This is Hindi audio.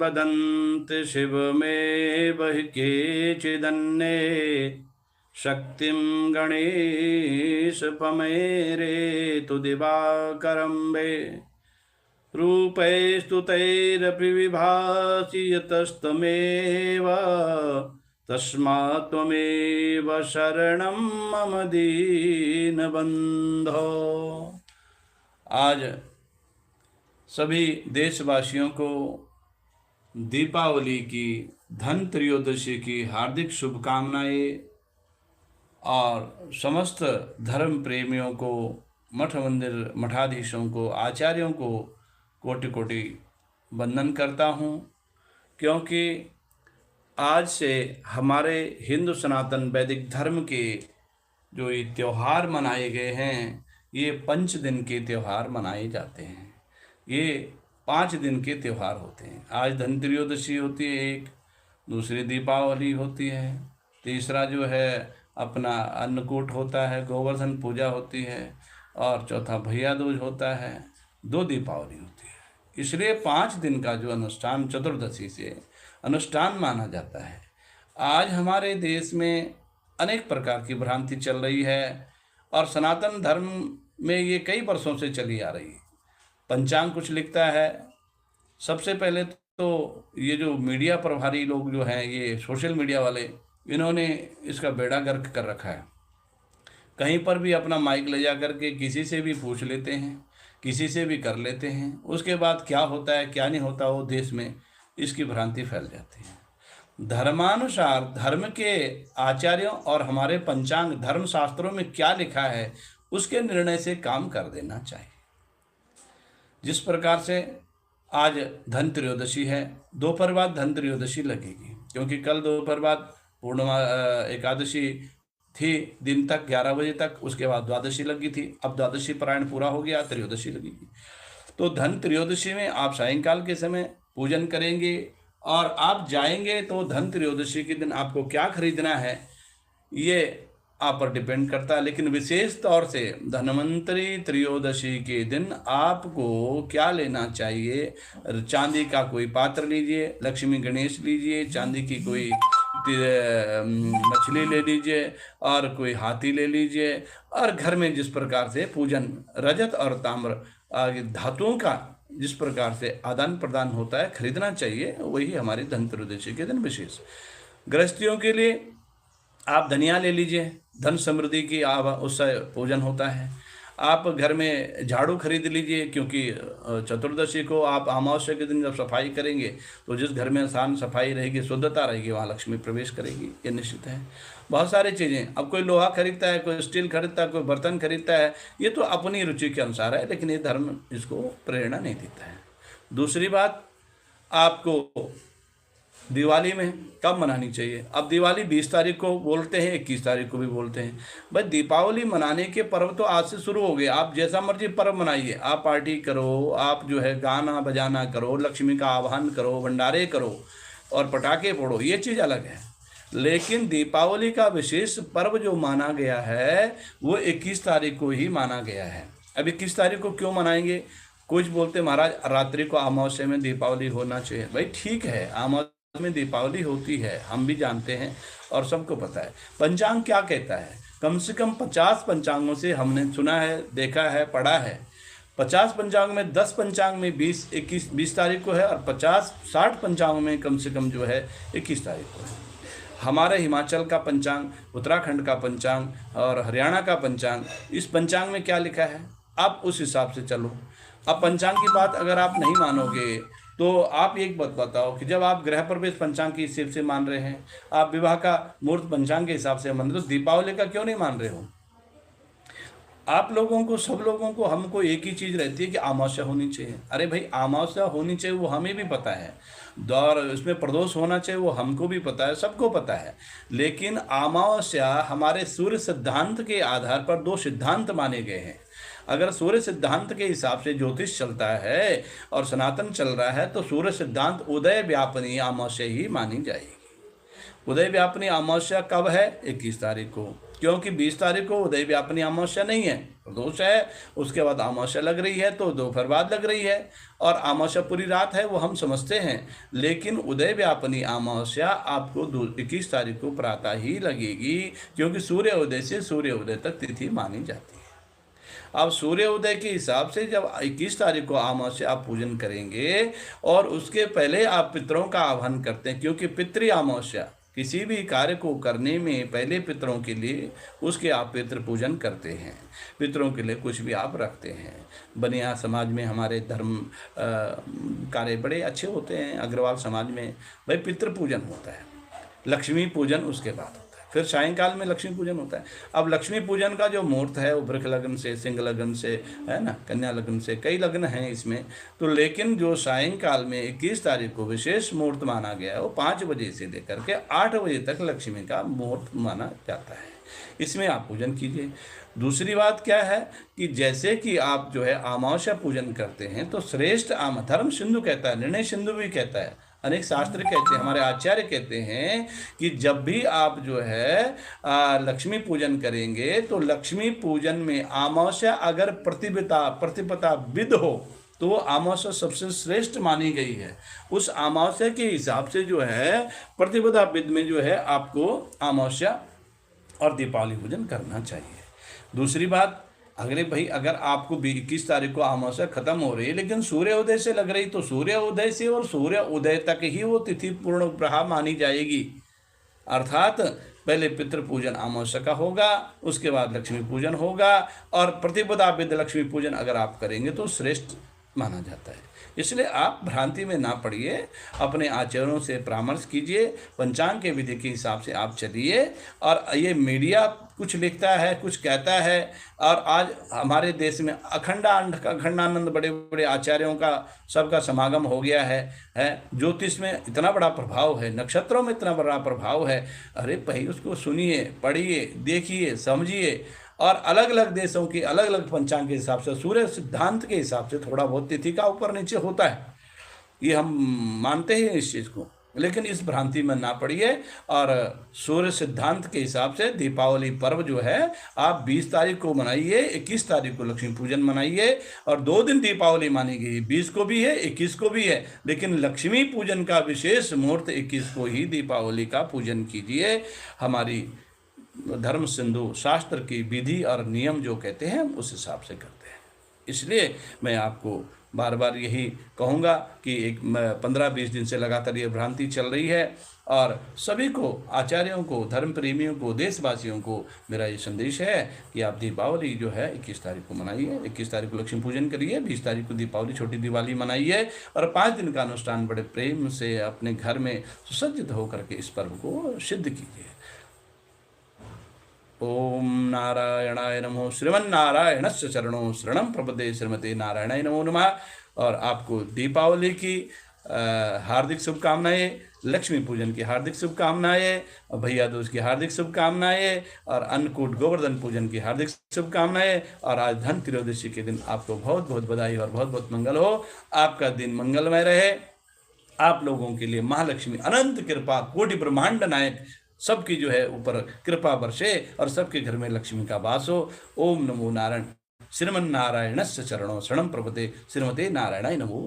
वदन्ति शिवमेव हि केचिदन्ये शक्तिं गणेशपमेरेतु दिवाकरं वे रूपैस्तुतैरपि विभासि यतस्तमेव तस्मात् त्वमेव शरणं मम दीनबन्धो। आज सभी देशवासियों को दीपावली की धन त्रयोदशी की हार्दिक शुभकामनाएं और समस्त धर्म प्रेमियों को, मठ मंदिर मठाधीशों को, आचार्यों को कोटि कोटि वंदन करता हूँ, क्योंकि आज से हमारे हिंदू सनातन वैदिक धर्म के जो ये त्यौहार मनाए गए हैं, ये 5 दिन के त्यौहार मनाए जाते हैं। ये 5 दिन के त्यौहार होते हैं। आज धन त्रयोदशी होती है एक, दूसरी दीपावली होती है, तीसरा जो है अपना अन्नकूट होता है, गोवर्धन पूजा होती है, और चौथा भैया दूज होता है, 2 दीपावली होती है। इसलिए 5 दिन का जो अनुष्ठान चतुर्दशी से अनुष्ठान माना जाता है। आज हमारे देश में अनेक प्रकार की भ्रांति चल रही है और सनातन धर्म में ये कई वर्षों से चली आ रही है। पंचांग कुछ लिखता है। सबसे पहले तो ये जो मीडिया प्रभारी लोग जो हैं, ये सोशल मीडिया वाले, इन्होंने इसका बेड़ा गर्क कर रखा है। कहीं पर भी अपना माइक ले जा करके किसी से भी पूछ लेते हैं, किसी से भी कर लेते हैं। उसके बाद क्या होता है क्या नहीं होता, वो देश में इसकी भ्रांति फैल जाती है। धर्मानुसार धर्म के आचार्यों और हमारे पंचांग धर्म शास्त्रों में क्या लिखा है, उसके निर्णय से काम कर देना चाहिए। जिस प्रकार से आज धन त्रयोदशी है, दोपहर बाद धन त्रयोदशी लगेगी, क्योंकि कल दोपहर बाद पूर्णिमा एकादशी थी, दिन तक 11 बजे तक, उसके बाद द्वादशी लगी थी। अब द्वादशी पारायण पूरा हो गया, त्रयोदशी लगेगी। तो धन त्रयोदशी में आप सायंकाल के समय पूजन करेंगे और आप जाएंगे तो धन त्रयोदशी के दिन आपको क्या खरीदना है ये आप पर डिपेंड करता है। लेकिन विशेष तौर से धन्वंतरी त्रयोदशी के दिन आपको क्या लेना चाहिए, चांदी का कोई पात्र लीजिए, लक्ष्मी गणेश लीजिए, चांदी की कोई मछली ले लीजिए और कोई हाथी ले लीजिए, और घर में जिस प्रकार से पूजन रजत और ताम्र धातुओं का जिस प्रकार से आदान प्रदान होता है खरीदना चाहिए, वही हमारी धन त्रयोदशी के दिन विशेष। गृहस्थियों के लिए आप धनिया ले लीजिए, धन समृद्धि की आप उससे पूजन होता है। आप घर में झाड़ू खरीद लीजिए, क्योंकि चतुर्दशी को आप अमावस्या के दिन जब सफाई करेंगे तो जिस घर में शांत सफाई रहेगी, शुद्धता रहेगी, वहाँ लक्ष्मी प्रवेश करेगी, ये निश्चित है। बहुत सारी चीज़ें, अब कोई लोहा खरीदता है, कोई स्टील खरीदता है, कोई बर्तन खरीदता है, ये तो अपनी रुचि के अनुसार है, लेकिन ये धर्म इसको प्रेरणा नहीं देता है। दूसरी बात, आपको दिवाली में कब मनानी चाहिए। अब दिवाली 20 तारीख को बोलते हैं, 21 तारीख को भी बोलते हैं। भाई दीपावली मनाने के पर्व तो आज से शुरू हो गए। आप जैसा मर्जी पर्व मनाइए, आप पार्टी करो, आप जो है गाना बजाना करो, लक्ष्मी का आह्वान करो, भंडारे करो और पटाखे फोड़ो, ये चीज़ अलग है। लेकिन दीपावली का विशेष पर्व जो माना गया है वो 21 तारीख को ही माना गया है। अब 21 तारीख को क्यों मनाएंगे? कुछ बोलते महाराज रात्रि को अमावस्या में दीपावली होना चाहिए। भाई ठीक है, अमावस्या में दीपावली होती है, हम भी जानते हैं और सबको पता है। पंचांग क्या कहता है? कम से कम 50 पंचांगों से हमने सुना है, देखा है, पढ़ा है। 50 पंचांग में 10 पंचांग में 20 तारीख को है और 50-60 पंचांग में कम से कम जो है 21 तारीख को है। हमारे हिमाचल का पंचांग, उत्तराखंड का पंचांग और हरियाणा का पंचांग, इस पंचांग में क्या लिखा है आप उस हिसाब से चलो। अब पंचांग की बात अगर आप नहीं मानोगे तो आप एक बात बताओ कि जब आप गृह प्रवेश पंचांग के हिसाब से मान रहे हैं, आप विवाह का मुहूर्त पंचांग के हिसाब से मान रहे हो, तो दीपावली का क्यों नहीं मान रहे हो? आप लोगों को, सब लोगों को, हमको एक ही चीज़ रहती है कि अमावस्या होनी चाहिए। अरे भाई अमावस्या होनी चाहिए वो हमें भी पता है, और इसमें प्रदोष होना चाहिए वो हमको भी पता है, सबको पता है। लेकिन अमावस्या हमारे सूर्य सिद्धांत के आधार पर 2 सिद्धांत माने गए हैं। अगर सूर्य सिद्धांत के हिसाब से ज्योतिष चलता है और सनातन चल रहा है तो सूर्य सिद्धांत उदय व्यापनी अमावस्या ही मानी जाएगी। उदय व्यापनी अमावस्या कब है? 21 तारीख को। क्योंकि 20 तारीख को उदय व्यापनी अमावस्या नहीं है, प्रदोष है, उसके बाद अमावस्या लग रही है तो दोपहर बाद लग रही है, और अमावस्या पूरी रात है वो हम समझते हैं, लेकिन उदय व्यापनी अमावस्या आपको 21 तारीख को प्रातः ही लगेगी, क्योंकि सूर्य उदय से सूर्य उदय तक तिथि मानी जाती है। अब सूर्य उदय के हिसाब से जब 21 तारीख को अमावस्या आप पूजन करेंगे, और उसके पहले आप पितरों का आह्वान करते हैं, क्योंकि पितृ अमावस्या किसी भी कार्य को करने में पहले पितरों के लिए उसके आप पितृ पूजन करते हैं, पितरों के लिए कुछ भी आप रखते हैं। बनिया समाज में हमारे धर्म कार्य बड़े अच्छे होते हैं, अग्रवाल समाज में भाई पितृ पूजन होता है, लक्ष्मी पूजन उसके बाद होता है, फिर सायंकाल में लक्ष्मी पूजन होता है। अब लक्ष्मी पूजन का जो मुहूर्त है वो वृष लग्न से, सिंह लग्न से, है ना, कन्या लग्न से, कई लग्न हैं इसमें, तो लेकिन जो सायंकाल में 21 तारीख को विशेष मुहूर्त माना गया है वो 5 बजे से लेकर के 8 बजे तक लक्ष्मी का मुहूर्त माना जाता है, इसमें आप पूजन कीजिए। दूसरी बात क्या है कि जैसे कि आप जो है अमावस्या पूजन करते हैं तो श्रेष्ठ आम धर्म सिंधु कहता है, निर्णय सिंधु भी कहता है, अनेक शास्त्र कहते हैं, हमारे आचार्य कहते हैं कि जब भी आप जो है लक्ष्मी पूजन करेंगे तो लक्ष्मी पूजन में अमावस्या अगर प्रतिपदा विद हो तो वो अमावस्या सबसे श्रेष्ठ मानी गई है। उस अमावस्या के हिसाब से जो है प्रतिपदा विद में जो है आपको अमावस्या और दीपावली पूजन करना चाहिए। दूसरी बात, अगले भाई अगर आपको 21 तारीख को अमावस्या खत्म हो रही है लेकिन सूर्य उदय से लग रही, तो सूर्य उदय से और सूर्य उदय तक ही वो तिथि पूर्ण प्रहा मानी जाएगी, अर्थात पहले पितृ पूजन अमावस्या का होगा, उसके बाद लक्ष्मी पूजन होगा, और प्रतिपदा विद लक्ष्मी पूजन अगर आप करेंगे तो श्रेष्ठ माना जाता है। इसलिए आप भ्रांति में ना पड़िए, अपने आचार्यों से परामर्श कीजिए, पंचांग के विधि के हिसाब से आप चलिए। और ये मीडिया कुछ लिखता है, कुछ कहता है, और आज हमारे देश में अखंडानंद बड़े बड़े आचार्यों का सबका समागम हो गया है। ज्योतिष में इतना बड़ा प्रभाव है, नक्षत्रों में इतना बड़ा प्रभाव है, अरे भाई उसको सुनिए, पढ़िए, देखिए, समझिए। और अलग अलग देशों की अलग अलग पंचांग के हिसाब से, सूर्य सिद्धांत के हिसाब से थोड़ा बहुत तिथि का ऊपर नीचे होता है, ये हम मानते हैं इस चीज़ को, लेकिन इस भ्रांति में ना पड़िए। और सूर्य सिद्धांत के हिसाब से दीपावली पर्व जो है आप 20 तारीख को मनाइए, 21 तारीख को लक्ष्मी पूजन मनाइए, और 2 दिन दीपावली मानी गई, 20 को भी है, 21 को भी है, लेकिन लक्ष्मी पूजन का विशेष मुहूर्त 21 को ही दीपावली का पूजन कीजिए। हमारी धर्म सिंधु शास्त्र की विधि और नियम जो कहते हैं उस हिसाब से करते हैं। इसलिए मैं आपको बार बार यही कहूँगा कि 15-20 दिन से लगातार ये भ्रांति चल रही है, और सभी को, आचार्यों को, धर्म प्रेमियों को, देशवासियों को मेरा ये संदेश है कि आप दीपावली जो है 21 तारीख को मनाइए, 21 तारीख को लक्ष्मी पूजन करिए, 20 तारीख को दीपावली छोटी दिवाली मनाइए, और 5 दिन का अनुष्ठान बड़े प्रेम से अपने घर में सुसज्जित होकर के इस पर्व को सिद्ध कीजिए। ओम नारायणाय नमो। श्रीमन्नारायणस्य चरणों शरणं प्रपद्ये, श्रीमते नारायणाय नमो नमः। और आपको दीपावली की हार्दिक शुभकामनाएं, लक्ष्मी पूजन की हार्दिक शुभकामनाएं, भैया दूज की हार्दिक शुभकामनाएं, और अन्नकूट गोवर्धन पूजन की हार्दिक शुभकामनाएं। और आज धन त्रयोदशी के दिन आपको बहुत बहुत बधाई और बहुत बहुत मंगल हो। आपका दिन मंगलमय रहे। आप लोगों के लिए महालक्ष्मी अनंत कृपा, कोटि ब्रह्मांड नायक सबकी जो है ऊपर कृपा बरसे, और सबके घर में लक्ष्मी का वास हो। ओम नमो नारायण। श्रीमन्नारायणस्य चरणों शरणं प्रपद्ये, श्रीमते नारायणाय नमो।